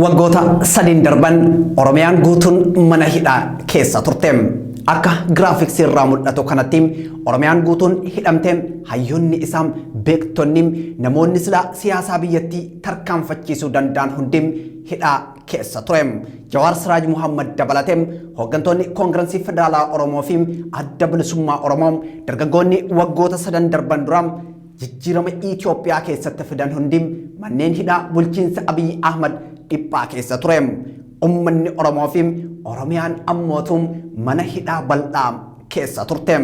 Waggoota sadiin darban Oromiyaan guutuun mana hidhaa keessa turte. Akka giraafiksii irraa mul'atu kanatti Oromiyaan guutuun hidhamte hayyoonni isaa beektonni namoonni siyaasaa biyyattii tarkaanfachiisuu danda'an hundi hidhaa keessa ture. Jawaar Siraaj Muhammad dabalatee hooggantoonni Koongirensii Federaalaa Oromoo fi Adda Bilisummaa Oromoo dargaggoonni waggoota sadan darban dura jijjiirama Itoophiyaa keessatti fidan hundi manneen hidhaa bulchiinsa Abiy Ahmad dhiphaa keessa ture. Ummanni Oromoo fi Oromiyaan ammootuun mana hidhaa bal'aa keessa turte.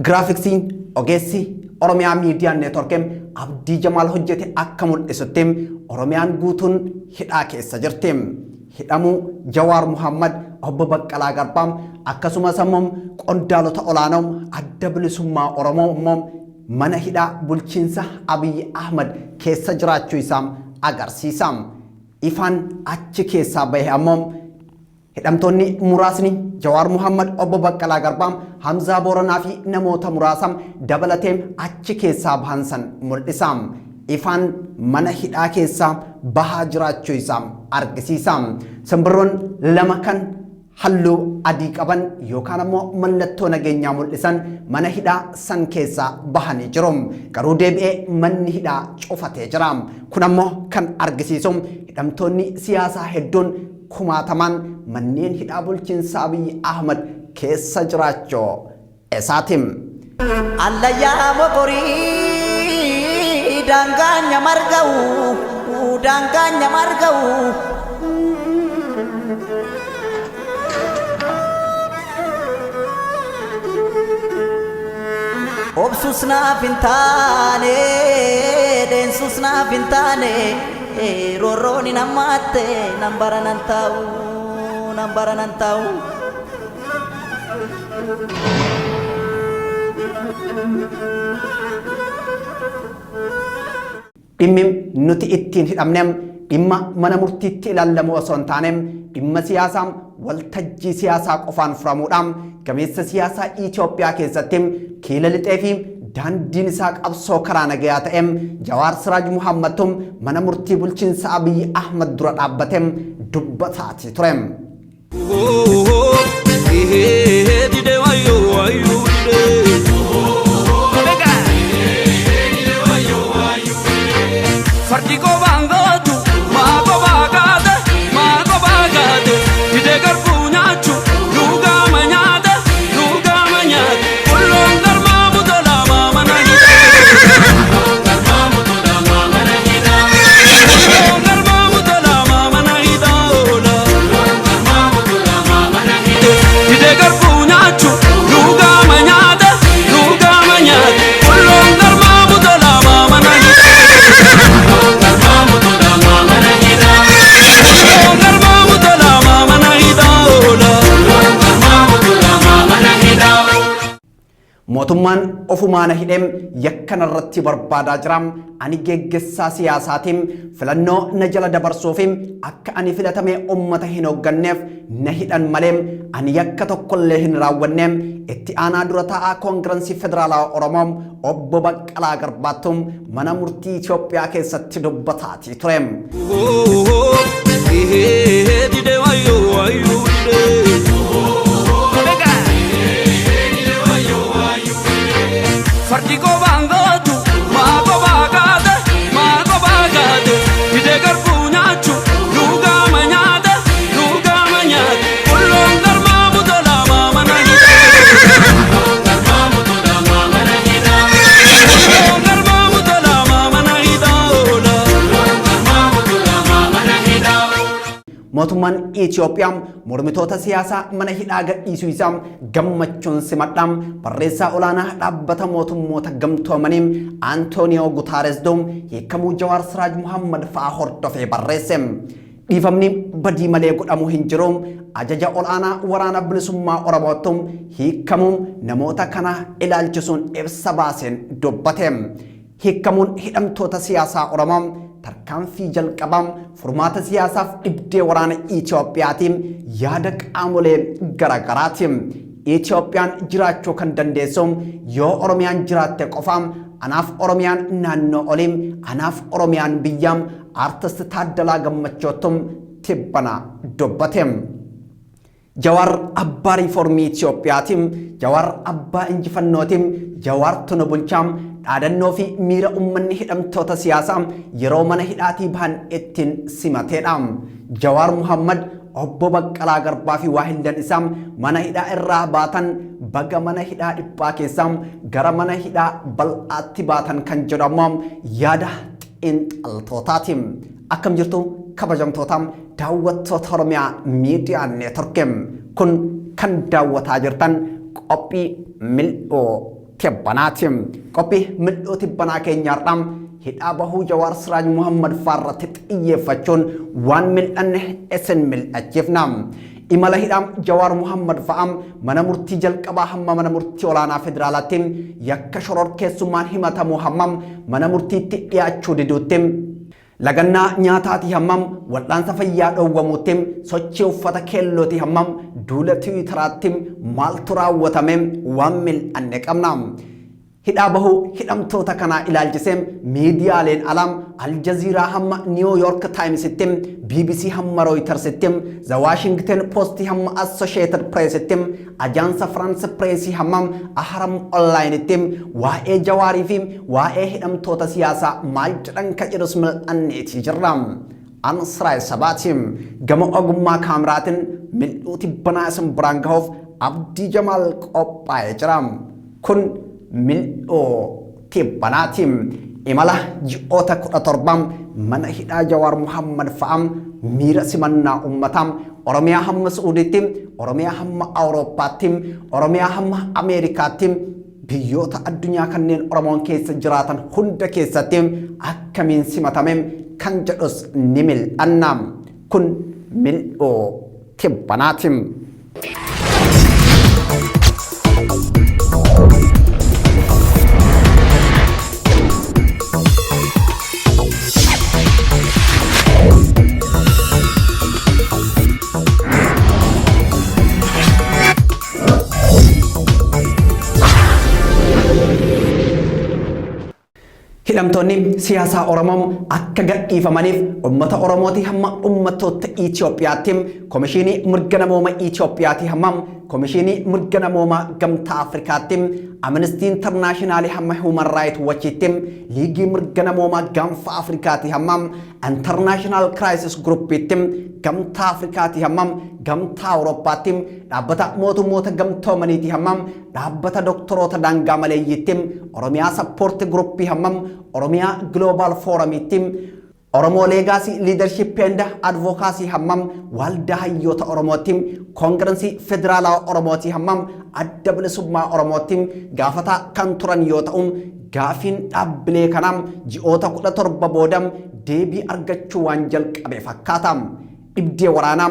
Giraafiksiin ogeessi Oromiyaa Miidiyaa Neetworkii Abdii Jamaal hojjete akka mul'isutti Oromiyaan guutuun hidhaa keessa jirti. Hidhamuu Jawaar Muhammad, Obbo Baqqalaa Garbaa akkasumas ammoo qondaalota olaanoo Adda Bilisummaa Oromoo immoo mana hidhaa bulchiinsa Abiy Ahmad keessa jiraachuu isaa agarsiisa. Ifaan achi keessaa bahe ammoo hidhamtoonni muraasni Jawaar Muhammad, Obbo Baqqalaa Garbaa, Hamzaa Booranaa fi namoota muraasa dabalatee achi keessaa bahan san mul'isa. Ifaan mana hidhaa keessaa bahaa jiraachuu isaa argisiisa. Simbirroon lama kan halluu adii qaban yookaan ammoo mallattoo nageenyaa mul'isan mana hidhaa san keessaa bahanii jiru. Garuu deebi'ee manni hidhaa cufatee jira. Kun ammoo kan argisiisu hidhamtoonni siyaasaa hedduun kumaatamaan manneen hidhaa bulchiinsa Abiy Ahmad keessa jiraachuu isaati. Allayyaa mokorii daangaanya marga'u obsus naaf hin taane deensus naaf hin taane roorrooni namaatte nan baranan taa'u. Dhimmi nuti ittiin hidhamne dhimma mana murtiitti ilaalamu osoo hin taane dhimma siyaasaa waltajjii siyaasaa qofaan furamuudhaan gameessa siyaasaa Itoophiyaa keessatti kiila lixee fi daandiin isaa qabsoo karaa nagayaa ta'e Jawaar Siraaj Muhammad mana murtii bulchiinsa Abiy Ahmad dura dhaabbatee dubbataa ture. Mootummaan ofumaan hidheem yakkan irratti barbaadaa jira. Ani geggeessaa siyaasaatiin filannoo na jala dabarsuuf akka ani filatame ummata hin hoogganneef na hidhan malee ani yakka tokkollee hin raawwanne. Itti aanaa dura taa'aa Koongirensii Federaalaa Oromoo Obbo Baqqalaa Garbaatu mana murtii Itoophiyaa keessatti dubbataa ture. Mootummaan Itoophiyaa mormitoota siyaasaa mana hidhaa gadhiisuu isaa gammachuun simadha. Barreessaa olaanaa dhaabbata mootummoota gamtoomanii Antooniyoo Gutaares hiikamuu Jawaar Siraaj Muhammad fa'aa hordofee barreesse. Dhiifamni badii malee godhamu hin jiru. Ajaja olaanaa waraana bilisummaa Oromootu hiikamuu namoota kana ilaalchisuun ibsa baaseen dubbate. Hiikamuun hidhamtoota siyaasaa Oromoo tarkaanfii jalqabaa furmaata siyaasaaf dhibdee waraana Itoophiyaatiin yaada qaamolee garaagaraatiin Itoophiyaan jiraachuu kan dandeessu yoo Oromiyaan jiraatte qofaam anaaf Oromiyaan naannoo oliim anaaf Oromiyaan biyyam artist Taaddalaa Gammachoottum tibbana dubbatem. Jawar abbaa riiformii Itiyoophiyaatiin, Jawar abbaa injifannootiin, Jawar tuna bulchaam dhaadannoo fi miira uummanni hidhamtoota siyaasaa yeroo mana hidhaatii bahan ittiin simateedha. Jawar Muhammad obbo Baqqalaa Garbaa fi waahillan isaa mana hidhaa irraa baatan baga mana hidhaa dhiphaa keessaa gara mana hidhaa bal'aatti baatan kan jedhamu yaada xiinxaltootaatiin. Akkam jirtu kabajamtootaa daawwattoota Oromiyaa Miidiyaa Neetworkiin kun kan daawwataa jirtan qophii mil'oo tibbanaati. Qophii mil'oo tibbanaa keenyaadhaan hidhaa bahuu Jawaar Siraaj Muhammad faarratti xiyyeeffachuun waan mil'anne isin mil'achiifna. Imala hidhaa Jawaar Muhammad fa'aa mana murtii jalqabaa hamma mana murtii olaanaa federaalaatti yakka shororkeessummaan himatamu hammam mana murtiitti dhiyaachuu diduutti. Lagannaa nyaataatii hammam wal'aansa fayyaa dhoowwamuutti sochii uffata keellootii hammam duula tiwiitaraatti maaltu raawwatame waan mil'anne qabna. Hidhaa bahuu hidhamtoota kanaa ilaalchisee miidiyaaleen alaam Aljaziiraa hamma New York Timesitti, BBC hamma Reutersitti, The Washington Post hamma Associated Pressitti, Ajaansa France Pressii hamma Ahram Online'itti waa'ee Jawaarii fi waa'ee hidhamtoota siyaasaa maal jedhan ka jedhus mil'anneetii jirra. An Siraay Sabaati gama ogummaa kaameraatiin mil'uu tibbanaa isin biraan gahuuf Abdii Jamaal qophaa'ee jira. Kun mil'oo tibbanaati. Imala ji'oota 17 mana hidhaa Jawaar Muhammad fa'aa miira simannaa uummataa Oromiyaa hamma Suudiitti, Oromiyaa hamma Awurooppaatti, Oromiyaa hamma Ameerikaatti biyyoota addunyaa kanneen Oromoon keessa jiraatan hunda keessatti akkamiin simatame kan jedhus ni mil'anna. Kun mil'oo tibbanaati. Hidhamtoonni siyaasaa Oromoo akka gadhiifamaniif uummata Oromooti hamma uummattoota Itoophiyaatti Komishinii Mirga Namoomaa Itoophiyaatti hamma Komishinii Mirga Namoomaa Gamtaa Afrikaatti Amnesty International hamma Human Rights Watchitti Liigii Mirga Namoomaa Gaanfa Afrikaatti hamma International Crisis Groupitti Gamtaa Afrikaatti hamma Gamtaa Awurooppaatti dhaabbata mootummoota gamtoomaniitti hamma dhaabbata doktoroota daangaa maleeyyiitti Oromiyaa Support Group hamma Oromiyaa Global Forumiitti Oromoo Legacy Leadership and Advocacy hammam waldaa hayyoota Oromootti Koongirensii Federaalaa Oromootti hammam adda bilisummaa Oromootti gaafata kan turan yoo ta'u gaafiin dhaabbilee kanam ji'oota 17 boodam deebii argachuu waan jalqabe fakkaata. Dhibdee waraanaa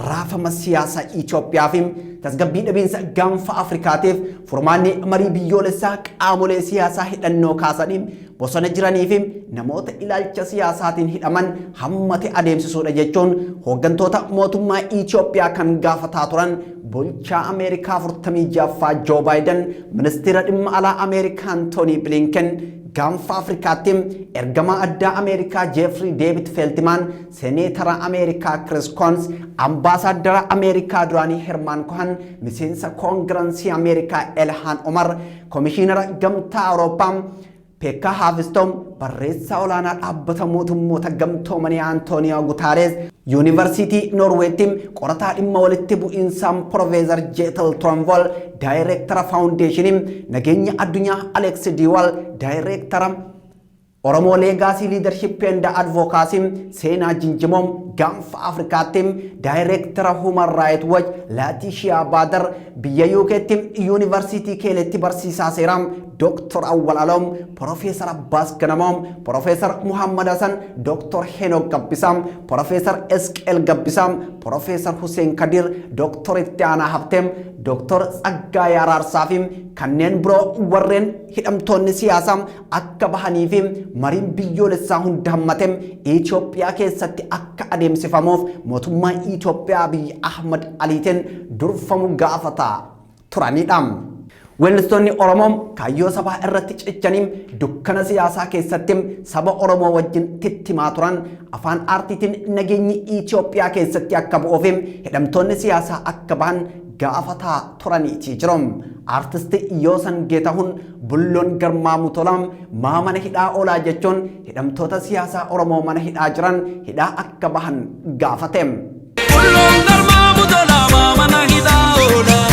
raafama siyaasaa Itoophiyaa fi tasgabbii dhabiinsa gaanfa Afrikaatiif furmaanni marii biyyoolessaa qaamolee siyaasaa hidhannoo kaasanii bosona jiranii fi namoota ilaalcha siyaasaatiin hidhaman hammate adeemsisuudha jechuun hooggantoota mootummaa Itoophiyaa kan gaafataa turan bulchaa Ameerikaa 46ffaa Joe Biden, ministeera dhimma alaa Ameerikaa Antony Blinken, gaanfa Afrikaatti ergamaa addaa Ameerikaa Jeffrey David Feltman, seneetara Ameerikaa Chris Coons, ambaasaadara Ameerikaa duraanii Herman Cohen, miseensa koongirensii Ameerikaa Ilhan Omar, komishinara gamtaa Awurooppaa Pekka Havistom, barreessaa olaanaa dhaabbata mootummoota gamtoomanii Antonio Guterres, Yuunivarsiitii Norweetti qorataa dhimma walitti bu'iinsaan Profeesar Jeetal Tronvol, Daayireektara Faawundeeshinii nageenya addunyaa Alex Diwal, Daayireektara Oromoo Legacy Leadership and Advocacy Seenaa Jinjimoom gaanfa Afrikaatti Daayireektara Human Rights Watch Laatishiyaa Baadar biyya UK'tti Yuunivarsiitii Keeletti barsiisaa seeraa Dr. Awwal Alom, Professor Abbas Ganamom, Professor Muhammad Hassan, Dr. Henok Gabbisam, Professor Esqeel Gabbisam, Professor Hussein Kadir, Dr. Ittiana Haftem, Dr. Tsaggaayee Araarsaafim kanneen biroo warreen hidhamtoonni siyaasaa akka bahanii fi mariin biyyoolessaa hunda hammatem Itoophiyaa keessatti akka adeemsifamuuf mootummaa Itoophiyaa Abiy Ahmad Aliitiin durfamu gaafataa turanidha. Weellistoonni Oromoo kaayyoo sabaa irratti cichaniim dukkana siyaasaa keessattim saba Oromoo wajjin tittimaa turan afaan aartiitiin nageenyi Itoophiyaa keessatti akka bu'uufim hidhamtoonni siyaasaa akka bahan gaafataa turaniiti jirum. Artisti Yoosan Geetahun Bulloon Garmaamuu Tolaam mana hidhaa oolaa jechuun hidhamtoota siyaasaa Oromoo mana hidhaa jiran hidhaa akka bahan gaafateem. Bulloon Garmaamuu Tolaam mana hidhaa oolaa.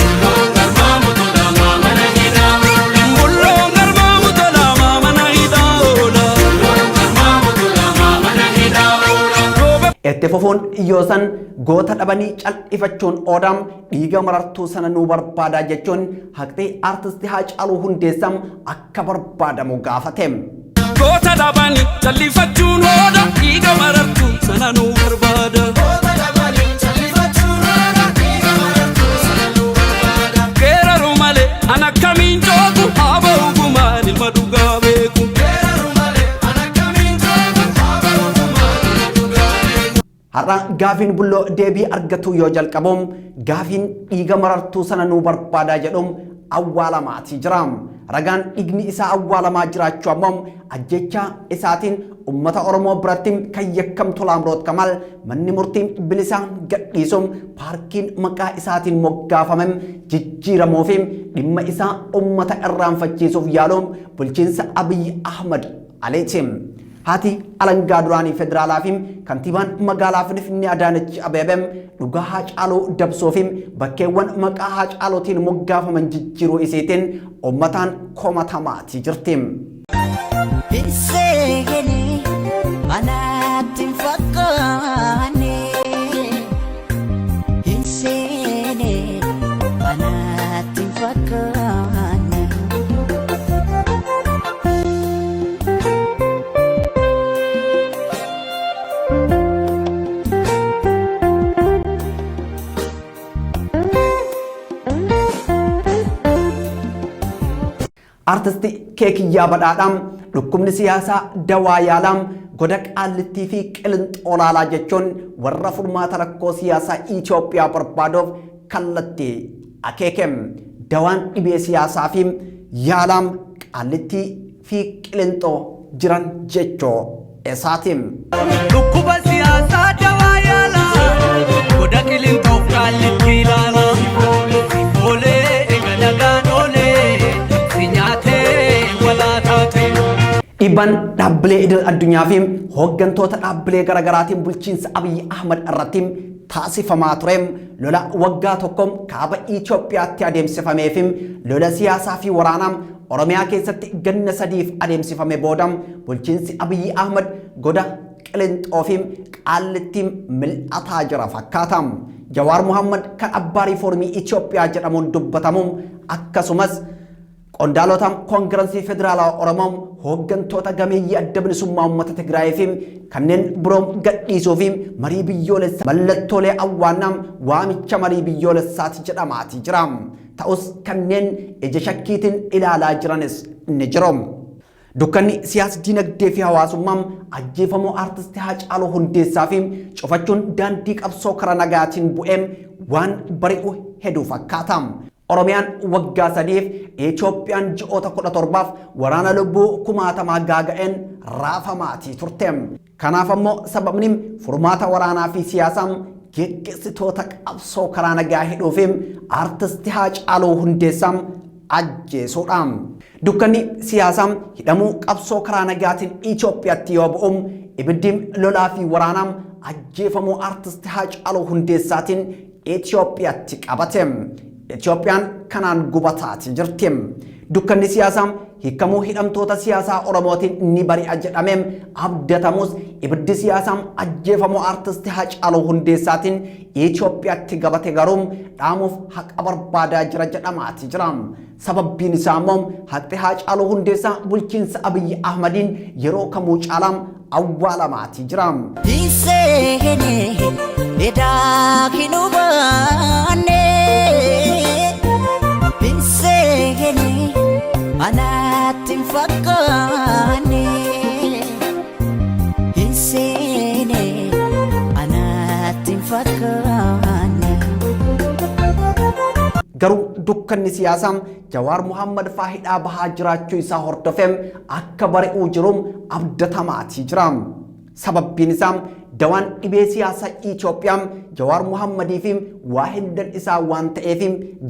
Itti fufuun Yoosan goota dhabanii cal'ifachuun oodam dhiiga marartuu sana nuu barbaadaa jechuun haqxii artistii Haacaaluu Hundeessam akka barbaadamu gaafateem. Goota dhabanii cal'ifachuun ooda dhiiga marartuu sana nuu barbaada. Geeraru malee an akkamiin joogu haa ba'u gumaan ilma dhugaa beeku. Har'a gaafiin Bulloo deebii argatu yoo jalqabuum gaafiin dhiiga marartuu sana nuu barbaadaa jedhuum awwaalamaati jiraam. Ragaan dhiigni isaa awwaalamaa jiraachuu ammoo ajjechaa isaatiin ummata Oromoo biratti kan yakkamtu Laamroot Kamaal manni murtii bilisaan gadhiisuum paarkiin maqaa isaatiin moggaafamem jijjiiramuufi dhimma isaa ummata irraanfachiisuuf yaaluum bulchiinsa Abiyyi Ahmad Aleetiin. Hati alangaa duraanii federaalaa fi kantiibaan magaalaa Finfinnee Adaanech Abeebem dhugaa Haacaaluu dabsuufi bakkeewwan maqaa Haacaalootiin moggaafaman jijjiiruu isiitiin ummataan komatamaati jirti. Hinseeganii manaatti hin fakkaanne hinseenee manaatti hin fakkaanne. Artisti Keekiyyaa Badhaadhaam dhukkubni siyaasaa dawaa yaalaam goda qaallittii fi Qilixoo laalaa jechuun warra furmaata rakkoo siyaasaa Itoophiyaa barbaaduuf kallattii akeekem. Dawaan dhibee siyaasaa fi yaalaam qaallittii fi Qilixoo jiran jechoo isaatiin. Dhukkuba siyaasaa dawaa yaalaa goda Qilixoof qaallittii laalaa. Dhibban dhaabbilee idil addunyaa fi hooggantoota dhaabbilee garaagaraatiin bulchiinsa Abiyyi Ahmad irratti taasifamaa tureem lola waggaa tokkoom kaaba Itoophiyaatti adeemsifameefim lola siyaasaa fi waraanaam Oromiyaa keessatti ganna sadiif adeemsifame boodam bulchiinsi Abiyyi Ahmad goda Qilixoo fi qaallittiin mil'ataa jira fakkaatam. Jawaar Muhammad kan abbaa riifoormii Itoophiyaa jedhamuun dubbatamuun akkasumas qondaalota koongirensii federaalaa Oromoo hooggantoota gameeyyii adda bilisummaa uummata Tigraay fi kanneen biroom gadhiisuu fi marii biyyoolessaa mallattoolee awwaannaam waamicha marii biyyoolessaati jedhamaati jira. Ta'us kanneen ija shakkiitiin ilaalaa jiranis ni jiru. Dukkanni siyaasa dinagdee fi hawaasummaa ajjeefamuu artisti Haacaaluu Hundeessaa fi cufachuun daandii qabsoo karaa nagaatiin bu'eem waan bari'u hedduu fakkaata. Oromiyaan waggaa sadiif Itoophiyaan ji'oota 17 waraana lubbuu kumaatamaa gaaga'een raafamaatii turte. Kanaaf ammoo sababni furmaata waraanaa fi siyaasaa geggeessitoota qabsoo karaa nagaa hidhuufi artisti Haacaaluu Hundeessaa ajjeesuudha. Dukkanni siyaasaa hidhamuu qabsoo karaa nagaatiin Itoophiyaatti yoo bu'uum ibiddiin lolaa fi waraanaa ajjeefamuu artisti Haacaaluu Hundeessaatiin Itoophiyaatti qabate. Itoophiyaan kanaan gubataati jirti. Dukkanni siyaasaa hiikamuu hidhamtoota siyaasaa Oromootiin ni bari'a jedhameem abdatamus ibiddi siyaasaa ajjeefamuu artisti Haacaaluu Hundeessaatiin Itoophiyaatti gubate garuum dhaamuuf haqa barbaadaa jira jedhamaati jira. Sababbiin isaa immoo haqi Haacaaluu Hundeessaa bulchiinsa Abiyyi Ahmadiin yeroo kamuu caalaam awwaalamaati jira. Hinseeganii edaa kinubaanee. Hinseeganii manaatti hin fakkaanne hinseenee manaatti hin fakkaanne. garuu dukkanni siyaasaa Jawaar Muhammad faayidaa bahaa jiraachuu isaa hordofeem akka bari'uu jiruun abdatamaati jira. Sababbiin isaa dawaan dhibee siyaasaa Itoophiyaa Jawaar Muhammadii fi waahillan isaa waan ta'eef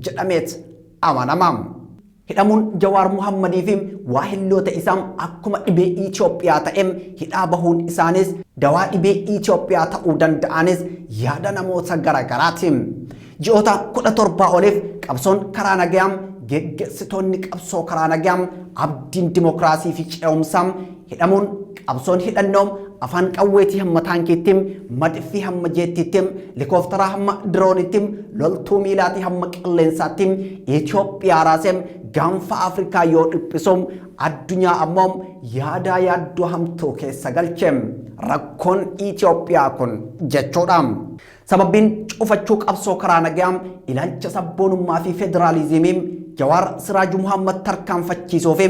jedhameet amanama. Hidhamuun Jawaar Muhammadii fi waahilloota isaa akkuma dhibee Itoophiyaa ta'eem hidhaa bahuun isaanis dawaa dhibee Itoophiyaa ta'uu danda'anis yaada namoota garagaraati. Ji'oota 17 oliif qabsoon karaa nagaa geggeessitoonni qabsoo karaa nagaa abdiin dimokiraasii fi ce'umsaa hidhamuun qabsoon hidhannoo afaan qawweetii hamma taankiittiin madfii hamma jeettittiin likooftara hamma diroonittiin loltuu miilaatii hamma qilleensaattiin Itoophiyaa raaseem gaanfa Afrikaa yoo dhiphisoom addunyaa ammoo yaadaa yaaddoo hamtuu keessa galcheem rakkoon Itoophiyaa kun jechuudha. Sababbiin cufachuu qabsoo karaa nagaa ilaalcha sabboonummaa fi federaalizimii Jawaar Siraaj Muhammad tarkaanfachiisuuf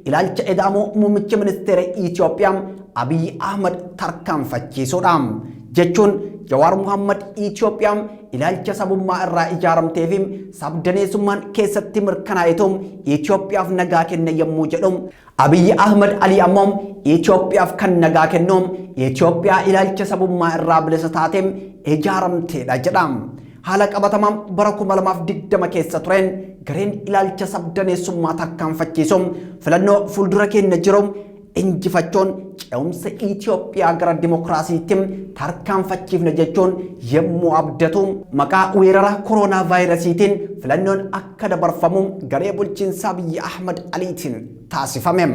ilaalcha edaamoo muummicha ministeera Itoophiyaa Abiy Ahmad tarkaanfachiisuudha. Jechuun Jawaar Muhammad Itoophiyaa ilaalcha sabummaa irraa ijaaramteef sabdaneessummaan keessatti mirkanaa'etu Itoophiyaaf nagaa kenna yommuu jedhu Abiy Ahmad Ali ammoo Itoophiyaaf kan nagaa kennu Itoophiyaa ilaalcha sabummaa irraa bilisa taateen ijaaramteedha jedha. Haala qabatamaan bara 2020 keessa tureen gareen ilaalcha sabdaneessummaa tarkaanfachiisu filannoo fuuldura keenya jiru injifachuun ce'umsa Itoophiyaa gara dimokiraasiitti tarkaanfachiifna jechuun yommuu abdatu maqaa weerara kooroonaa vaayirasiitiin filannoon akka dabarfamu garee bulchiinsa Abiy Ahmad Aliitiin taasifame.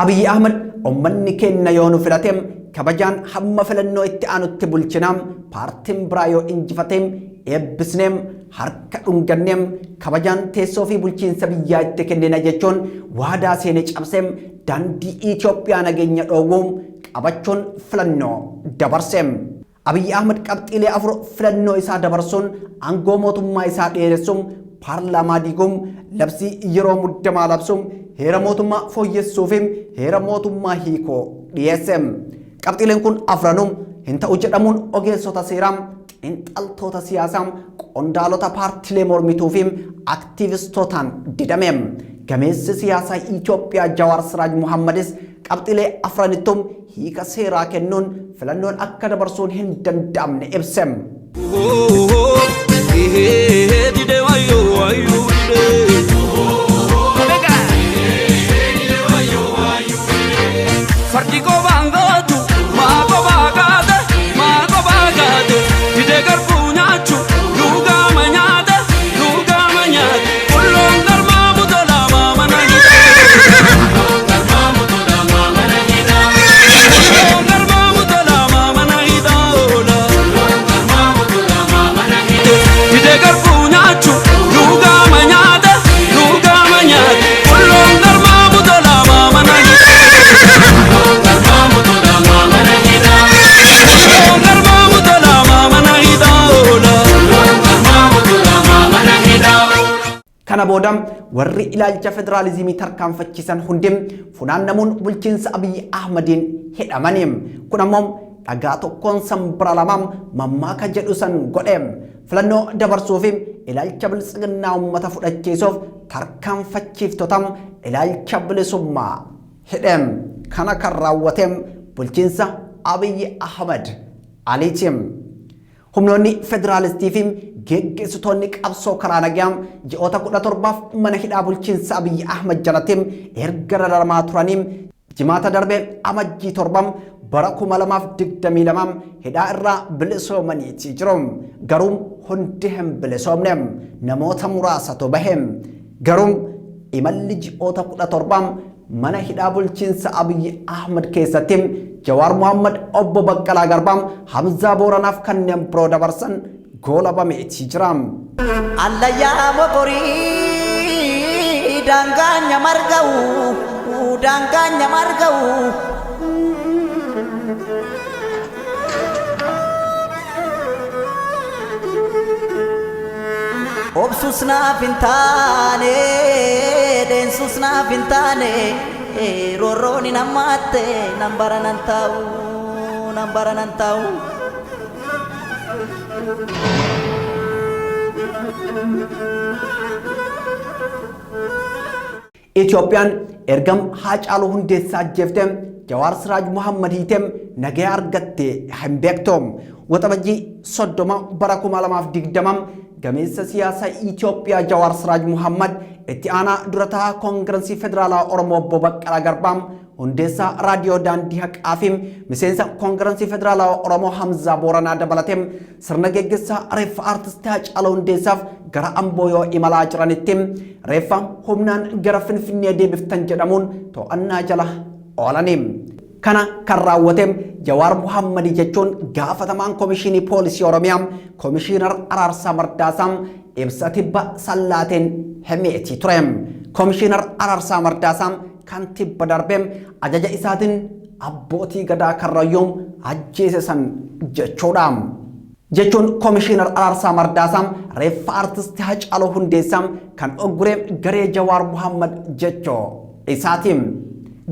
Abiy Ahmad ummanni keenya yoo nu filateem kabajaan hamma filannoo itti aanutti bulchinaam paartiin biraa yoo injifateem eebbisneem harka dhunganneem kabajaan teessoo fi bulchiinsa biyyaa itti kennina jechuun waadaa seene cabseem daandii Itoophiyaa nageenya dhoowwuun qabachuun filannoo dabarseem. Abiy Ahmad qabxiilee 4 filannoo isaa dabarsuun aangoo mootummaa isaa dheeressuun paarlaamaa diiguun labsii yeroo muddamaa labsuun heera mootummaa fooyyessuuf heera mootummaa hiikoo dhiyeesseem. Qabxiileen kun afranuu hin ta'u jedhamuun ogeessota seeraa xiinxaltoota siyaasaa qondaalota paartilee mormituu fi aktiivistootaan didameem. Gameessi siyaasaa Itoophiyaa Jawaar Siraaj Muhammadis qabxiilee afranittuu hiika seeraa kennuun filannoon akka dabarsuun hin danda'amne ibseem. Kana boodam warri ilaalcha federaalizimii tarkaanfachiisan hundim funaannamuun bulchiinsa Abiy Ahmadiin hidhamaniim. Kun ammoo dhagaa tokkoon sanbira lamaam mammaaka jedhu san godheem. Filannoo dabarsuuf ilaalcha bilisiginnaa uummata fudhachiisuuf tarkaanfachiiftotam ilaalcha bilisummaa hidheem. Kana kan raawwateem bulchiinsa Abiy Ahmad Aliitiim. Humnoonni federaalistii fi geggeessitoonni qabsoo karaa nagaa ji'oota 17 mana hidhaa bulchiinsa Abiy Ahmad jalatti erga dararamaa turaniin jimaata darbee amajjii 7 bara 2022 hidhaa irraa bilisoomaniiti jiru. Garuu hundi hin bilisoomne namoota muraasatu bahe. Garuu imalli ji'oota 17 mana hidhaa bulchiinsa Abiy Ahmad keessatti Jawaar Muhammad, Obbo Baqqalaa Garbaa, Hamzaa Booranaaf kanneen biroo dabarsan goolabameeti jira. Allayyaa mokorii daangaanya marga'u obsus naaf hin taane deensus naaf hin taane roorrooni namaatte nan baranan taa'u Itoophiyaan ergam Haacaaluu Hundeessaa jeeftem Jawaar Siraaj Muhammad hiitem nagaya argatte hin beektom. Waxabajjii 30 bara 2020 gameessa siyaasa Itoophiyaa Jawaar Siraaj Muhammad itti aanaa durataa Koongirensii Federaalaa Oromoo Obbo Baqqalaa Garbaam hundeessaa raadiyoo daandii haqaafim miseensa Koongirensii Federaalaa Oromoo Hamzaa Booranaa dabalatem sirna geggeessaa reeffa aartistii Haacaaluu Hundeessaaf gara Amboo yoo imalaa jiranittim reeffa humnaan gara Finfinnee deebiftan jedhamuun to'annaa jala oolanim. Kana kan raawwatem Jawaar Muhammad jechuun gaafatamaan Komishinii Poolisii Oromiyaa Komishinar Araarsaa Mardaasaa ibsa tibba sallaateen himeetii turem. Komishinar Araarsaa Mardaasaa kan tibba darbem ajaja isaatiin abbootii gadaa Karrayyuum ajjeesan jechuudha. Jechuun Komishinar Araarsaa Mardaasaa reeffa aartistii Haacaaluu Hundeessaa kan ogguree garee Jawaar Muhammad jechoo isaatiin.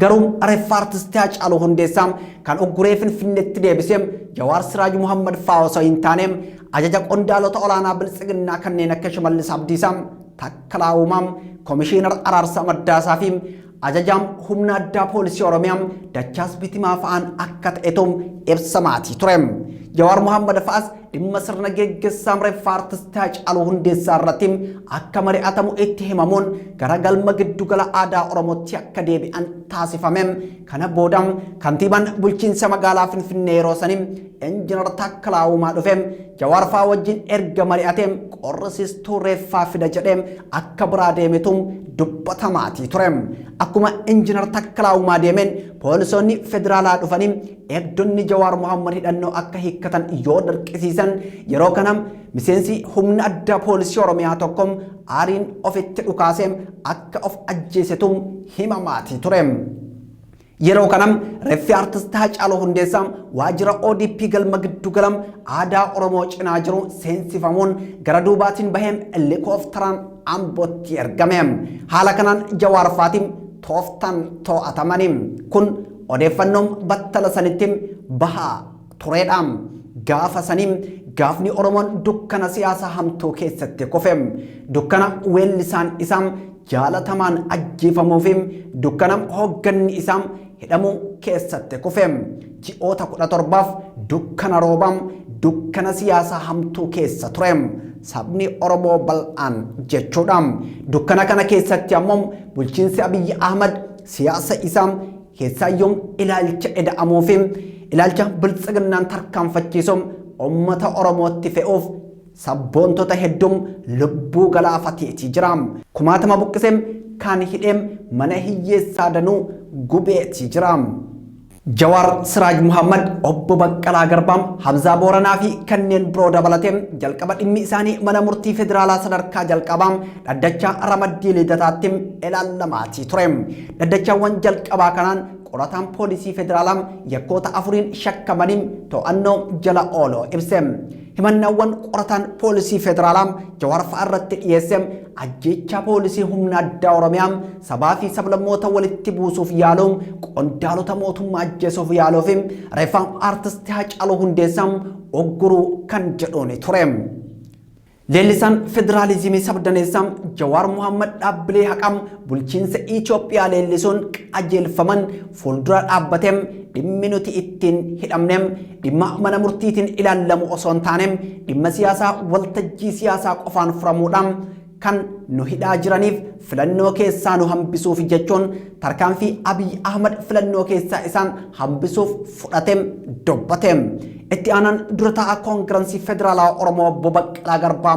Garuu reeffa aartistii Haacaaluu Hundeessaa kan ogguree Finfinneetti deebisem Jawaar Siraaj Muhammad fa'aa osoo hin taanem ajaja qondaalota olaanaa biltsiginnaa kanneen akka Shimallis Abdiisaa, Takkalaa Uumaa, Komishinar Araarsaa Mardaasaa fi ajajaan humna addaa poolisii Oromiyaa Dachaas Bitimaa fa'aan akka ta'etum ibsamaatii turem. Jawaar Muhammad fa'aas dhimma sirna geggeessaa reeffa aartistii Haacaaluu Hundeessaa irratti akka mari'atamu itti himamuun gara galma giddugala aadaa Oromootti akka deebi'an taasifamem. Kana booda kantiibaan bulchiinsa magaalaa Finfinnee yeroo sanii Injiinar Takkalaa Uumaa dhufem Jawaar fa'aa wajjin erga mari'atem qorrisiistuu reeffaa fida jedhem akka biraa deemetum dubbatamaatii turem. Akkuma Injiinar Takkalaa Uumaa deemen poolisoonni federaalaa dhufanii eegdonni Jawaar Muhammad hidhannoo akka hiikkatan yoo dirqisiisan yeroo kanam miseensi humna addaa poolisii Oromiyaa tokkom aariin ofitti dhukaasem akka of ajjeesetum himamaatii turem. Yeroo kanam reeffi aartistii Haacaaluu Hundeessaa waajjira ODP galma giddugalam aadaa Oromoo cinaa jiru seensifamuun gara duubaatiin bahem helikoophteraan Ambootti ergamem. Haala kanaan Jawaar fa'aatiin tooftaan to'atamanim. Kun odeeffannoon battala sanittim bahaa tureedhaam. Gaafa sanim gaafni Oromoon dukkana siyaasaa hamtuu keessatti kufem. Dukkana weellisaan isaam jaalatamaan ajjeefamuufim dukkana hoogganni isaam hidhamuu keessatti kufem. Ji'oota 17 dukkana roobam dukkana siyaasaa hamtuu keessa turem. Sabni Oromoo bal'aan jechuudhaam. Dukkana kana keessatti ammoo bulchiinsi Abiyyi Ahmad siyaasa isaam keessaayyoom ilaalcha eda'amuufim ilaalcha biltsiginnaan tarkaanfachiisuun uummata Oromootti fe'uuf sabboontota hedduun lubbuu galaafateetii jiraam. Kumaatama buqqisem kan hidheem mana hiyyeessaa danuu gubeetii jiraam. Jawaar Siraaj Muhammad Obbo Baqqalaa Garbaam Hamzaa Booranaa fi kanneen biroo dabalateem jalqaba dhimmi isaanii mana murtii federaalaa sadarkaa jalqabaam dhaddachaa Ramaddii Lidataattim ilaallamaatii turem. Dhaddachaawwan jalqabaa kanaan qorataan poolisii federaalaa yakkoota 4 shakkamaniin to'annoo jala ooloo ibsem. Himannaawwan qorataan poolisii federaalaa Jawaar fa'aa irratti dhiyeessem ajjeechaa poolisii humna addaa Oromiyaa sabaa fi sablammoota walitti buusuuf yaaluun qondaalota mootummaa ajjeesuuf yaaluufim reeffa aartistii Haacaaluu Hundeessaa ogguruu kan jedhuuni turem. Leellisaan federaalizimii sabdaneessam Jawaar Muhammad dhaabbilee haqam bulchiinsa Itoophiyaa leellisuun qajeelfaman fuuldura dhaabbatem dhimmi nuti ittiin hidhamnem dhimma mana murtiitiin ilaallamu osoo hin taanem dhimma siyaasaa waltajjii siyaasaa qofaan furamuudhaan kan nu hidhaa jiraniif filannoo keessaa nu hambisuuf jechuun tarkaanfii Abiyyi Ahmad filannoo keessaa isaan hambisuuf fudhatem dubbatem. Itti aanaan durataa Koongirensii Federaalaa Oromoo Obbo Baqqalaa Garbaa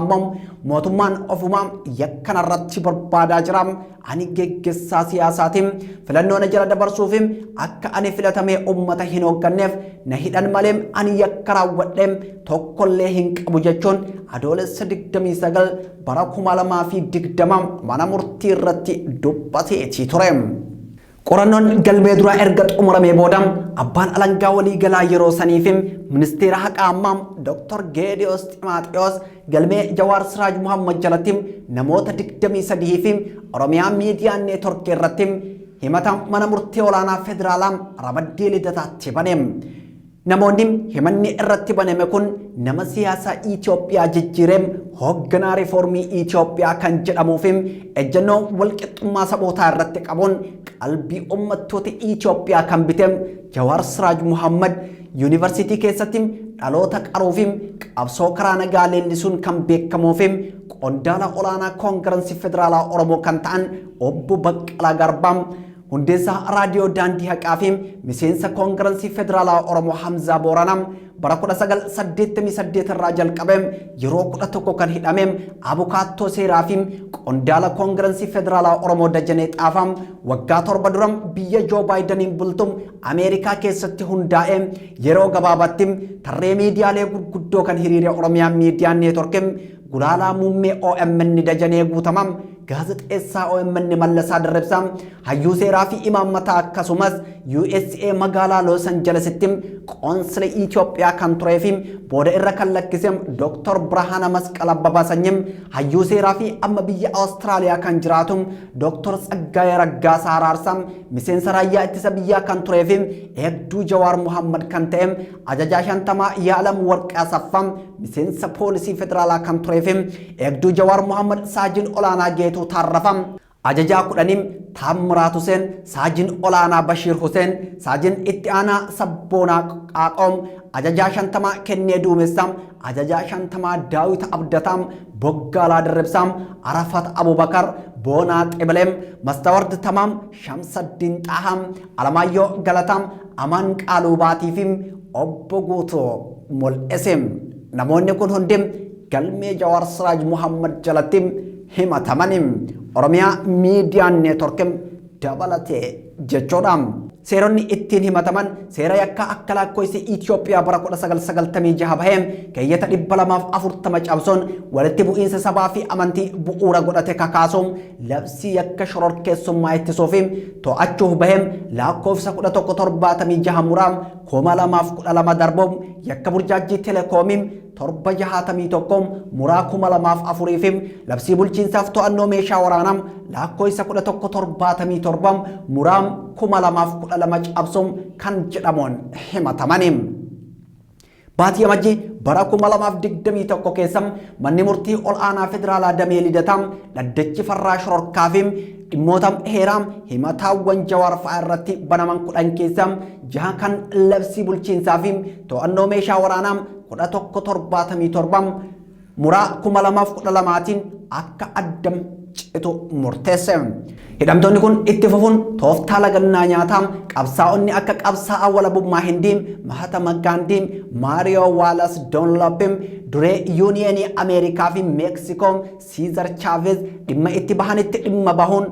mootummaan ofumaa yakkan irratti barbaadaa jiraam. Ani geggeessaa siyaasaatiin filannoo na jala dabarsuufim akka ani filatamee uummata hin hoogganneef na hidhan maleem ani yakka raawwadheem tokkollee hin qabu jechuun adoolessa 29 bara 2020 mana murtii irratti dubbateetii tureem. Qorannoon galmee duraa erga xumuramee booda abbaan alangaa walii galaa yeroo saniifim ministeera haqaa ammaa Dr. Geediyoos Ximaaxiyoos galmee Jawaar Siraaj Muhammad jalattim namoota 23 fi Oromiyaa miidiyaa neetworkii irratti himata mana murtii olaanaa federaalaa Ramaddii Lidataatti baneem. Namoonni himanni irratti baname kun nama siyaasa Itoophiyaa jijjiireem hoogganaa riiformii Itoophiyaa kan jedhamuu fi ejjennoo walqixxummaa sabootaa irratti qabuun qalbii uummattoota Itoophiyaa kan biteem Jawaar Siraaj Muhammad yuunivarsiitii keessatti dhaloota qaruu fi qabsoo karaa nagaa leellisuun kan beekamuu fi qondaala olaanaa koongirensii federaalaa Oromoo kan ta'an obbo Baqqalaa Garbaa hundeessaa raadiyoo daandii haqaa fi miseensa koongirensii federaalaa Oromoo Hamzaa Booranaa bara 1988 irraa jalqabee yeroo 11 kan hidhamee abukaattoo seeraa fi qondaala koongirensii federaalaa Oromoo Dajanee Xaafaa waggaa 7 dura biyya Joo Baayidaniin bultu Ameerikaa keessatti hundaa'ee yeroo gabaabaatti tarree miidiyaalee gurguddoo kan hiriira Oromiyaa miidiyaa neetworkii gulaalaa muummee OMN Dajanee Guutamaa gaazexeessaa OMN Mallasaa Dirribsaa hayyuu seeraa fi imaammataa akkasumas USA magaalaa Los Angelesitti qoonsila Itoophiyaa kan turee fi booda irra kan lakkise Dr. Birhaana Masqala Babaasanyim hayyuu seeraa fi amma biyya Awustiraaliyaa kan jiraatu Dr. Tsaggaayee Raggaasaa Araarsaa miseensa raayyaa ittisa biyyaa kan turee fi eegduu Jawaar Muhammad kan ta'e ajajaa shantamaa Yaalam Warqee Asaffaa miseensa poolisii federaalaa kan turee fi eegduu Jawaar Muhammad saajin olaanaa Geetuu Taarrafaa ajajaa kudhanim Taamiraat Huseen saajin olaanaa Bashiir Huseen saajin itti aanaa Sabboonaa Qaaqoom ajajaa shantamaa Kennee Duumessaa ajajaa shantamaa Daawit Abdataa Boggaalaa Dirribsaa Arafat Abubakar Boonaa Xibileem Mastaward Tamaam Shamsaddiin Xaaham Alamaayyoo Galataam Amaan Qaaluubaatii fi obbo Guutoo Mul'isim namoonni kun hundi galmee Jawaar Siraaj Muhammad jalatti himataman Oromiyaa miidiyaa neetworkii dabalatee jechuudha. Seeronni ittiin himataman seera yakka akka lakkoofsa Itoophiyaa bara 1996 bahee keeyyata 240 cabsuun walitti bu'iinsa sabaa fi amantii bu'uura godhate kakaasuun labsii yakka shororkeessummaa ittisuu fi to'achuuf bahee lakkoofsa 1176 muraa 2012 darbuun yakka burjaajii telekoomii 761 muraa 2004 fi labsii bulchiinsaaf to'annoo meeshaa waraanaa lakkoofsa 1177 muraa 2012 cabsuun kan jedhamuun himataman. Baatii Amajjii bara 2021 keessa manni murtii ol'aanaa federaalaa damee lidataa dhaddachi farraa shororkaa fi dhimmoota heeraa himataawwan Jawaar fa'aa irratti banaman 10 keessa 6 kan labsii bulchiinsaa fi to'annoo meeshaa waraanaa 1177 muraa 2012tiin akka addam citu murteesse. Hidhamtoonni kun itti fufuun tooftaa lagannaa nyaataa qabsaa'onni akka qabsaa'aa walabummaa Hindii Mahatma Gandhi Mario Wallace Dunlop duree yuuniyeenii Ameerikaa fi Meeksikoo Caesar Chavez dhimma itti bahanitti dhimma bahuun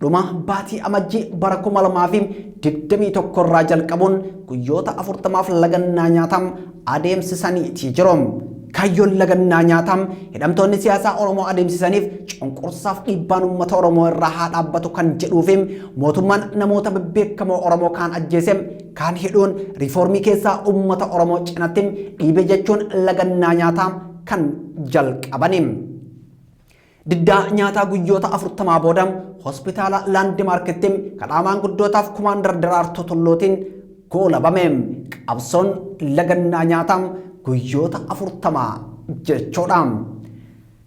dhuma baatii Amajjii bara 2021 irraa jalqabuun guyyoota 40 lagannaa nyaataa adeemsisanii jiru. Kaayyoon lagannaa nyaataa hidhamtoonni siyaasaa Oromoo adeemsisaniif cunqursaaf dhiibbaan uummata Oromoo irraa haa dhaabbatu kan jedhuu fi mootummaan namoota bebbeekamoo Oromoo kaan ajjeese kaan hidhuun riiformii keessaa uummata Oromoo cinatti dhiibe jechuun lagannaa nyaataa kan jalqabani. Diddaa nyaataa guyyoota 40 booda hospitaala Laandimaarkitti kadhaamaan guddootaaf kumaandar Daraartuu Tullootiin goolabame. Qabsoon lagannaa nyaataa guyyoota 40 jechuudha.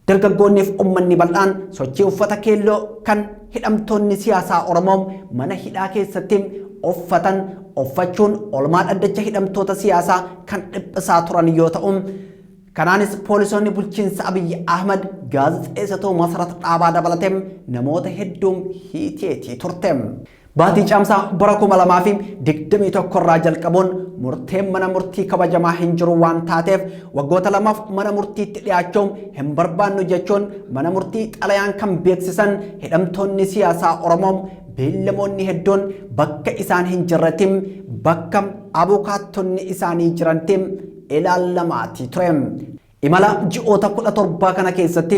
Dargaggoonniif uummanni bal'aan sochii uffata keelloo kan hidhamtoonni siyaasaa Oromoo mana hidhaa keessatti uffachuun oolmaa dhaddacha hidhamtoota siyaasaa kan dhiphisaa turan yoo ta'u, kanaanis poolisoonni bulchiinsa Abiyyi Ahmad gaazexeessitoota Masarat Dhaabaa dabalatee namoota hedduun hiiteetii turte. Baatii caamsaa bara 2021 irraa jalqabuun murteen mana murtii kabajamaa hin jiru waan taateef waggoota lamaaf mana murtiitti dhiyaachuun hin barbaannu jechuun mana murtii xalayaan kan beeksisan hidhamtoonni siyaasaa Oromoo beellamoonni hedduun bakka isaan hin jirretti bakka abukaattonni isaanii jirantti ilaalamaati ture. Imala ji'oota 17 kana keessatti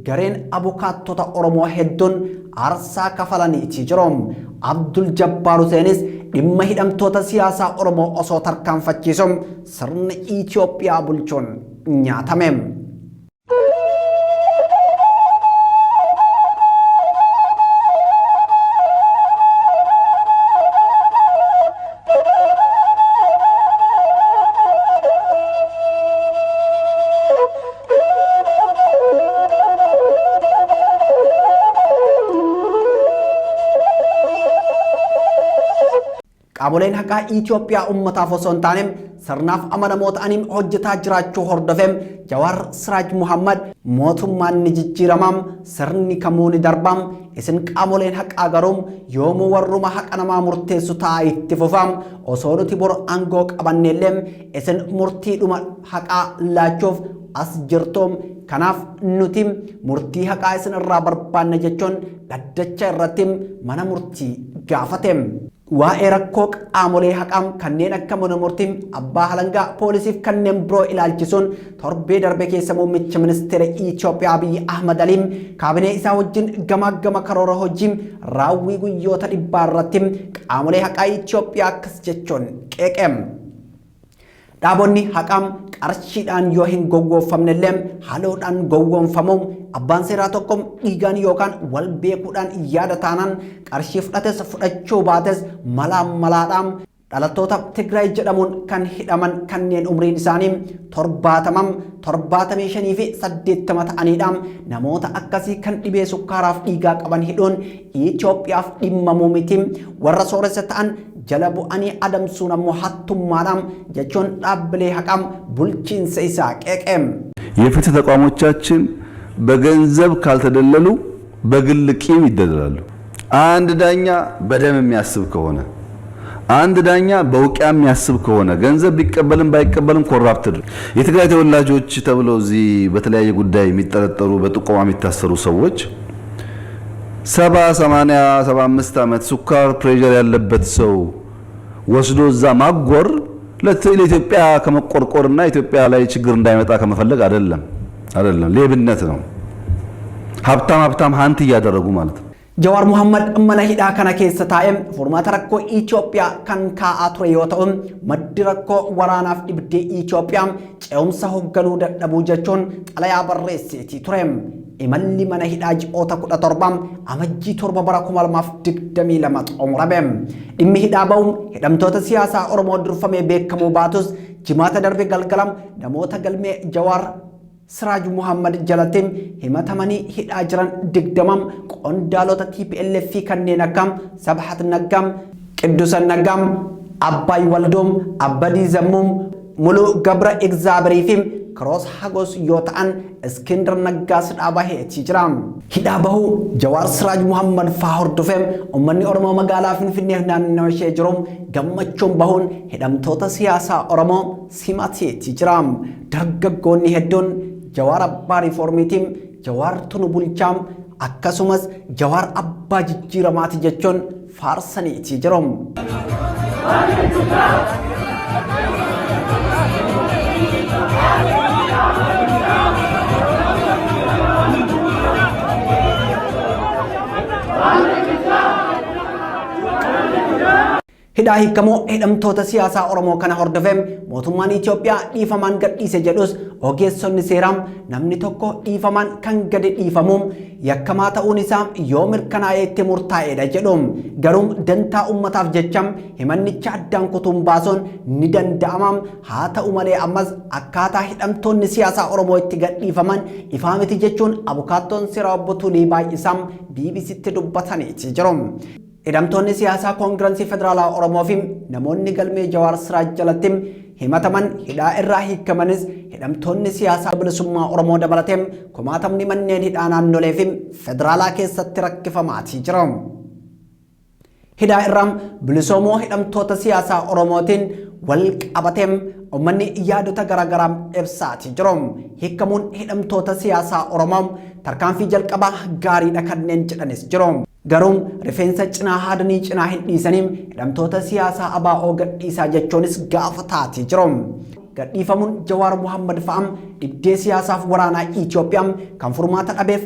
gareen abukaattota Oromoo hedduun aarsaa kafalaniiti jiru. Abdul Jabbaar Huseenis dhimma hidhamtoota siyaasaa Oromoo osoo tarkaanfachiisuun sirna Itoophiyaa bulchuun nyaatame. qaamoleen haqaa Itoophiyaa ummataaf osoo hin taane sirnaaf amanamoo ta'aniin hojjetaa jiraachuu hordofeem Jawaar Siraaj Muhammad mootummaan ni jijjiiramam sirni kamuu ni darbam isin qaamoleen haqaa garuu yoomuu warruma haqa namaa murteessu ta'a itti fufam osoo nuti bor aangoo qabanneellee isin murtiidhuma haqaa laachuuf as jirtoom kanaaf nuti murtii haqaa isin irraa barbaanna jechuun dhaddacha irratti mana murtii gaafateem. Waa'ee rakkoo qaamolee haqaam kanneen akka mana murtii abbaa alangaa poolisiif kanneen biroo ilaalchisuun torbee darbe keessa muummicha ministeera Itoophiyaa Abiy Ahmad Aliin kaabinee isaa wajjin gama karoora hojii raawwii guyyoota 100 irratti qaamolee haqaa Itoophiyaa akkas jechuun qeeqeem. Dhaabonni haqaam qarshiidhaan yoo hin gowwoomfamnellee haloodhaan gowwoomfamuun abbaan seeraa tokko dhiigaan yookaan wal beekuudhaan yaada taanaan qarshii fudhates fudhachuu baates malaadhaan dhalattoota Tigraay jedhamuun kan hidhaman kanneen umriin isaanii 75 fi 80 ta'aniidhaan namoota akkasii kan dhibee sukkaaraaf dhiigaa qaban hidhuun Itoophiyaaf dhimma miti warra sooressa ta'an jala bu'anii adamsuun ammoo hattummaadhaan jechuun dhaabbilee haqaam bulchiinsa isaa qeeqeem. የፍትህ ተቋሞቻችን በገንዘብ ካልተደለሉ በግል ቂም ይደለላሉ። አንድ ዳኛ በደም የሚያስብ ከሆነ አንድ ዳኛ በውቂያ የሚያስብ ከሆነ ገንዘብ ቢቀበልም ባይቀበልም ኮራፕትድ የትግራይ ተወላጆች ተብለው እዚህ በተለያየ ጉዳይ የሚጠረጠሩ በጥቆማ የሚታሰሩ ሰዎች 70 80 75 ዓመት ሱካር ፕሬሸር ያለበት ሰው ወስዶ እዛ ማጎር ለኢትዮጵያ ከመቆርቆርና ኢትዮጵያ ላይ ችግር እንዳይመጣ ከመፈለግ አይደለም ሌብነት ነው። ሀብታም ሀንት እያደረጉ ማለት ነው። Jawaar Muhammad mana hidhaa kana keessa taa'ee furmaata rakkoo Itoophiyaa kan kaa'aa ture yoo ta'u maddi rakkoo waraanaaf dhibdee Itoophiyaa ce'umsa hoogganuu dadhabuu jechuun xalayaa barreesseetii ture. Imalli mana hidhaa ji'oota 17 amajjii 7 bara 2022 xumurame. Dhimmi hidhaa ba'uun hidhamtoota siyaasaa Oromoo durfamee beekamuu baatus jimaata darbe galgalam namoota galmee Jawaar Siraaj Muhammad jalatim himatamanii hidhaa jiran 20 qondaalota TPLF kanneen akka Sabhat Naggaam, Qiddusan Naggaam, Abbaay Waldoom, Abbadii Zammuum, Muluu Gabra Egzaabirii fi Kiroos Hagos yoo ta'an Iskindar Naggaas dhaabaheetii jira. Hidhaa bahuu Jawaar Siraaj Muhammad faa hordofeem uummanni Oromoo magaalaa Finfinnee naannoo ishee jiru gammachuun bahuun hidhamtoota siyaasaa Oromoo simateetii jira. Dargaggoonni hedduun Jawaar abbaa riiformiitiim Jawaar tunu bulchaam akkasumas Jawaar abbaa jijjiiramaati jechuun faarsaniitii jiru. Hidhaa hiikamoo hidhamtoota siyaasaa Oromoo kana hordofeem mootummaan Itoophiyaa dhiifamaan gadhiise jedhus ogeessonni seeraa namni tokko dhiifamaan kan gadi dhiifamuun yakkamaa ta'uun isaa yoo mirkanaa'ee itti murtaa'edha jedhuun garuu dantaa uummataaf jecham himannicha addaan kutuun baasuun ni danda'ama. Haa ta'u malee ammas akkaataa hidhamtoonni siyaasaa Oromoo itti gadhiifaman ifaa miti jechuun abukaattoon seeraa obbo Tulii Baay'isaa BBCtti dubbataniiti jiru. Hidhamtoonni siyaasaa Koongirensii Federaalaa Oromoo fi namoonni galmee Jawaar Siraaj jalatti himataman hidhaa irraa hiikamanis hidhamtoonni siyaasaa bilisummaa Oromoo dabalatee kumaatamni manneen hidhaa naannolee fi federaalaa keessatti rakkifamaatii jiru. Hidhaa irraa bilisoomoo hidhamtoota siyaasaa Oromootiin wal qabatee uummanni yaadota garaagaraa ibsaatii jiru. Hiikamuun hidhamtoota siyaasaa Oromoo tarkaanfii jalqabaa gaariidha kanneen jedhanis jiru. Garuu rifeensa cinaa haadanii cinaa hin dhiisaniin hidhamtoota siyaasaa ABO gadhiisaa jechuunis gaafataatii jiru. Gadhiifamuun Jawaar Muhammad fa'aa dhibdee siyaasaaf waraanaa Itoophiyaa kan furmaata dhabeef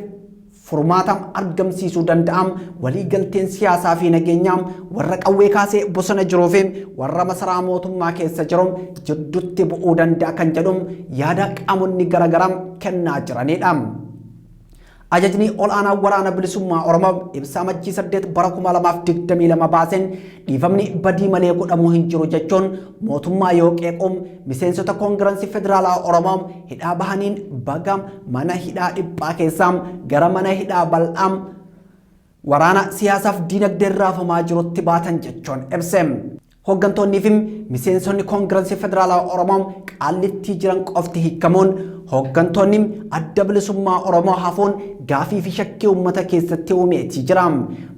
furmaata argamsiisuu danda'am waliigalteen siyaasaa fi nageenyaa warra qawwee kaasee bosona jiruu fi warra masaraa mootummaa keessa jiru jidduutti bu'uu danda'a kan jedhuun yaada qaamonni garaagaraa kennaa jiranidha. Ajajni olaanaa waraana bilisummaa Oromoo ibsa amajjii 8 bara 2022 baaseen dhiifamni badii malee godhamuu hin jiru jechuun mootummaa yoo qeequun miseensota Koongirensii Federaalaa Oromoo hidhaa bahaniin baga mana hidhaa dhiphaa keessaa gara mana hidhaa bal'aa waraana siyaasaaf diinagdee raafamaa jirutti baatan jechuun ibse. Hooggantoonnii fi miseensonni Koongirensii Federaalaa Oromoo qaallittii jiran qofti hiikamuun hooggantoonni adda bilisummaa Oromoo hafuun gaafii fi shakkii uummata keessatti uumeetii jira.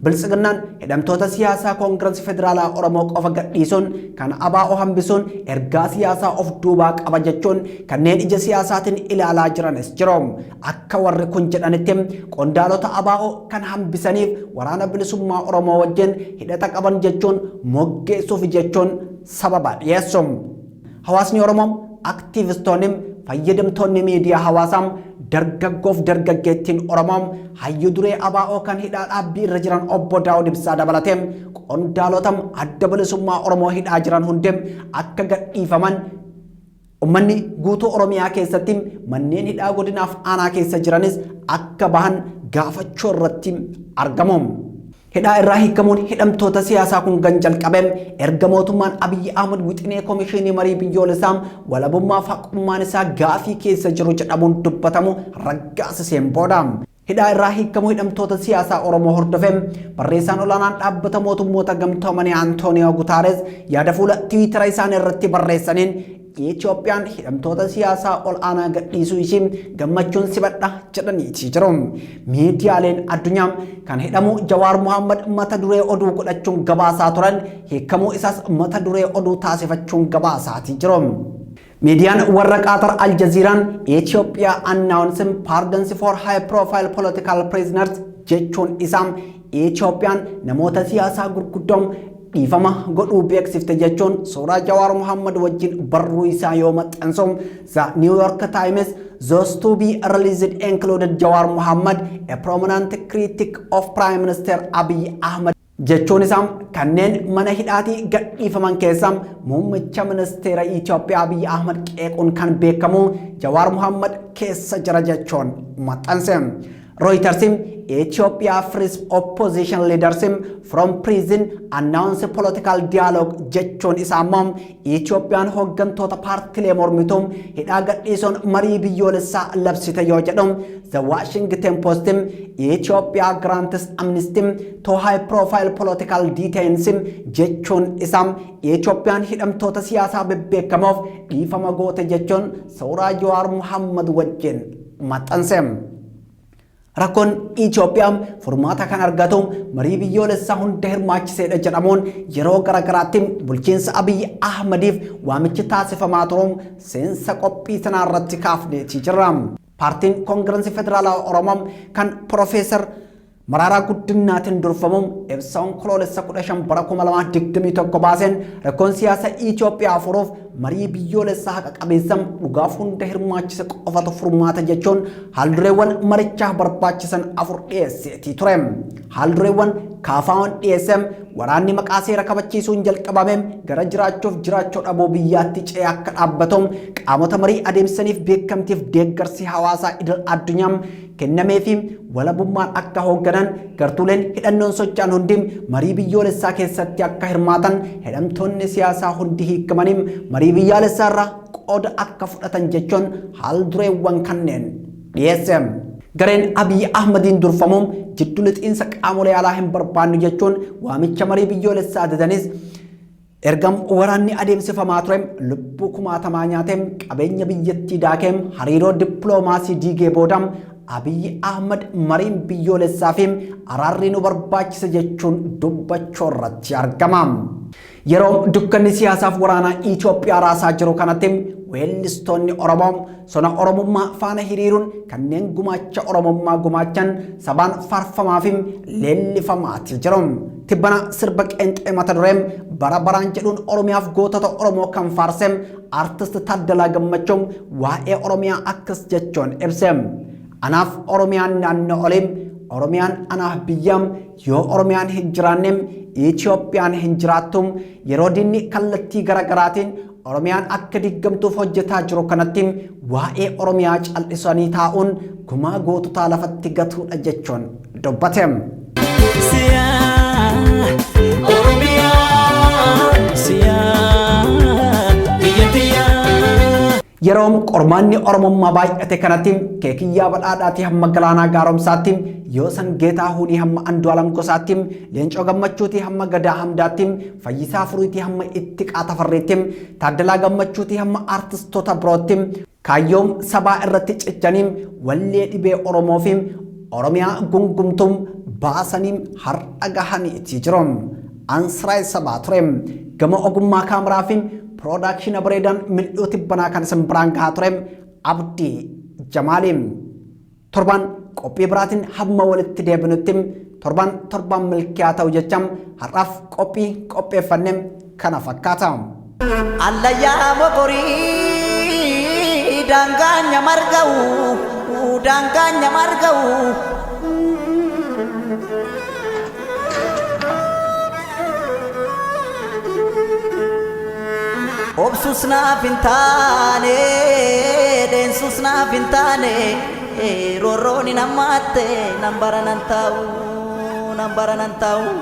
Biltsiginnaan hidhamtoota siyaasaa Koongirensii Federaalaa Oromoo qofa gadhiisuun kan ABO hambisuun ergaa siyaasaa of duubaa qaba jechuun kanneen ija siyaasaatiin ilaalaa jiranis jiru. Akka warri kun jedhanitti qondaalota ABO kan hambisaniif waraana bilisummaa Oromoo wajjin hidhata qaban jechuun moggeessuuf jechuun sababa dhiyeessu. Hawaasni Oromoo aktiivistoonni fayyadamtoonni miidiyaa hawaasaa dargaggoof dargaggeettiin Oromoo hayyuu duree ABO kan hidhaa dhaabbii irra jiran obbo Daawud Ibsaa dabalatee qondaalota adda bilisummaa Oromoo hidhaa jiran hundi akka gadhiifaman ummanni guutuu Oromiyaa keessatti manneen hidhaa godinaaf aanaa keessa jiranis akka bahan gaafachuu irratti argamu. Hidhaa irraa hiikamuun hidhamtoota siyaasaa kun kan jalqabe erga mootummaan Abiyyi Ahmad wixinee komishinii marii biyyoolessaa walabummaa fi haqummaan isaa gaafii keessa jiru jedhamuun dubbatamu raggaasiseen booda. Hidhaa irraa hiikamuu hidhamtoota siyaasaa Oromoo hordofee barreessaan olaanaan dhaabbata mootummoota gamtoomanii Antooniyoo Gutaares yaada fuula Tiwiitara isaanii irratti barreessaniin Itoophiyaan hidhamtoota siyaasaa ol aanaa gadhiisuu ishee gammachuun sibadha jedhaniitii jiru. Miidiyaaleen addunyaa kan hidhamuu Jawaar Mohaammed mata duree oduu godhachuun gabaasaa turan hiikamuu isaas mata duree oduu taasifachuun gabaasaatii jiru. Miidiyaan warra Qatar Al Jazeeraan Ethiopia announcing pardons for high profile political prisoners jechuun isaa Itoophiyaan namoota siyaasaa gurguddoon dhiifama godhuu beeksifte jechuun suuraa Jawaar Mohaammed wajjin barruu isaa yoo maxxansu The New York Times those to be released included Jawaar Mohaammed a prominent critic of Prime Minister Abiy Ahmed jechuun isaa kanneen mana hidhaatii gadhiifaman keessaa muummicha ministeera Itoophiyaa Abiy Ahmed qeequun kan beekamu Jawaar Mohaammed keessa jira jechuun maxxanse. Reuters Ethiopia frees opposition leaders from prison announce political dialogue jechuun isaa immoo Itoophiyaan hooggantoota paartilee mormituu hidhaa gadhiisuun marii biyyoolessaa labsite yoo jedhu The Washington Post Ethiopia grants amnesty to high profile political detainees jechuun isaa Itoophiyaan hidhamtoota siyaasaa bebbeekamoof dhiifama goote jechuun suuraa Jawaar Mohaammed wajjin maxxanse. Rakkoon Itoophiyaa furmaata kan argatu marii biyyoolessaa hunda hirmaachiseedha jedhamuun yeroo garagaraatti bulchiinsa Abiy Ahmediif waamichi taasifamaa turuun seensa qophii sanaa irratti kaafneetii jirra. Paartiin Koongirensii Federaalaa Oromoo kan Profeesar Mararaa Guddinaatiin durfamuun ibsa onkoloolessa 15 bara 2021 baaseen rakkoon siyaasa Itoophiyaa furuuf marii biyyoolessaa haqa qabeessam dhugaaf hunda hirmaachise qofatu furmaata jechuun haaldureewwan marichaa barbaachisan 4 dhiyeesseetii ture. Haaldureewwan kaafaawwan dhiyeessem waraanni maqaa seera kabachiisuun jalqabameen gara jiraachuuf jiraachuu dhabuu biyyaatti ce'ee akka dhaabbatu qaamota marii adeemsaniif beekamtiif deeggarsi hawaasaa idil addunyaa kennamee fi walabummaan akka hoogganan gartuuleen hidhannoon socho'an hundi marii biyyoolessaa keessatti akka hirmaatan hidhamtoonni siyaasaa hundi hiikamaniin marii biyyaalessaa irraa qooda akka fudhatan jechuun haaldureewwan kanneen dhiyeesse. Gareen Abiy Ahmediin durfamuun jiddu lixiinsa qaamolee alaa hin barbaannu jechuun waamicha marii biyyoolessaa adadanis ergam waraanni adeemsifamaa ture lubbuu kumaatamaa nyaateem qabeenya biyyattii daakeem hariiroo dippiloomaasii diigee boodam Abiy Ahmed mariin biyyoolessaa fi araarri nu barbaachisa jechuun dubbachuu irratti argama. Yeroo dukkanni siyaasaaf waraanaa Itoophiyaa raasaa jiru kanatti weellistoonni Oromoo sona Oromummaa faana hiriiruun kanneen gumaacha Oromummaa gumaachan sabaan faarfamaa fi leellifamaati jiru. Tibbana sirba qeenxee mata dureem bara baraan jedhuun Oromiyaaf gootota Oromoo kan faarseem artist Taaddalaa Gammachuun waa'ee Oromiyaa akkas jechuun ibse. Anaaf Oromiyaan naannoo oliim Oromiyaan anaaf biyyam yoo Oromiyaan hin jiraannem Itoophiyaan hin jiraattum yeroo dinni kallattii garagaraatiin Oromiyaan akka diggamtuuf hojjetaa jiru kanatti waa'ee Oromiyaa cal'isanii taa'uun gumaa goototaa lafatti gatuudha jechuun dubbate. yeroom qormaanni oromummaa baay'ate kanatti keekiyyaa badhaadhaatii hamma galaanaa gaaromsaatti yoosan geetaa huunii hamma andu'aalam gosaatti leencoo gammachuutii hamma gadaa hamdaatti fayyisaa furiitii hamma itti qaatafarreetti taaddalaa gammachuutii hamma aartistoota birootti kaayyoom sabaa irratti cichanii wallee dhibee oromoof oromiyaa gungumtuun baasanii har'a gahaniitii jiru. Ansraay sabaa ture gama ogummaa kaameraa fi Production Bredan mil'ooti banaa kan isin biraan gahaa ture Abdii Jamaaliin torban qophii biraatiin hamma walitti deebinutti torban milkiyaa ta'u jechaan har'aaf qopheeffanne kana fakkaata. Allayyaa mogorii daangaanya marga'u obsus naaf hin taane deensus naaf hin taane roorrooni namaatte nan baranan taa'u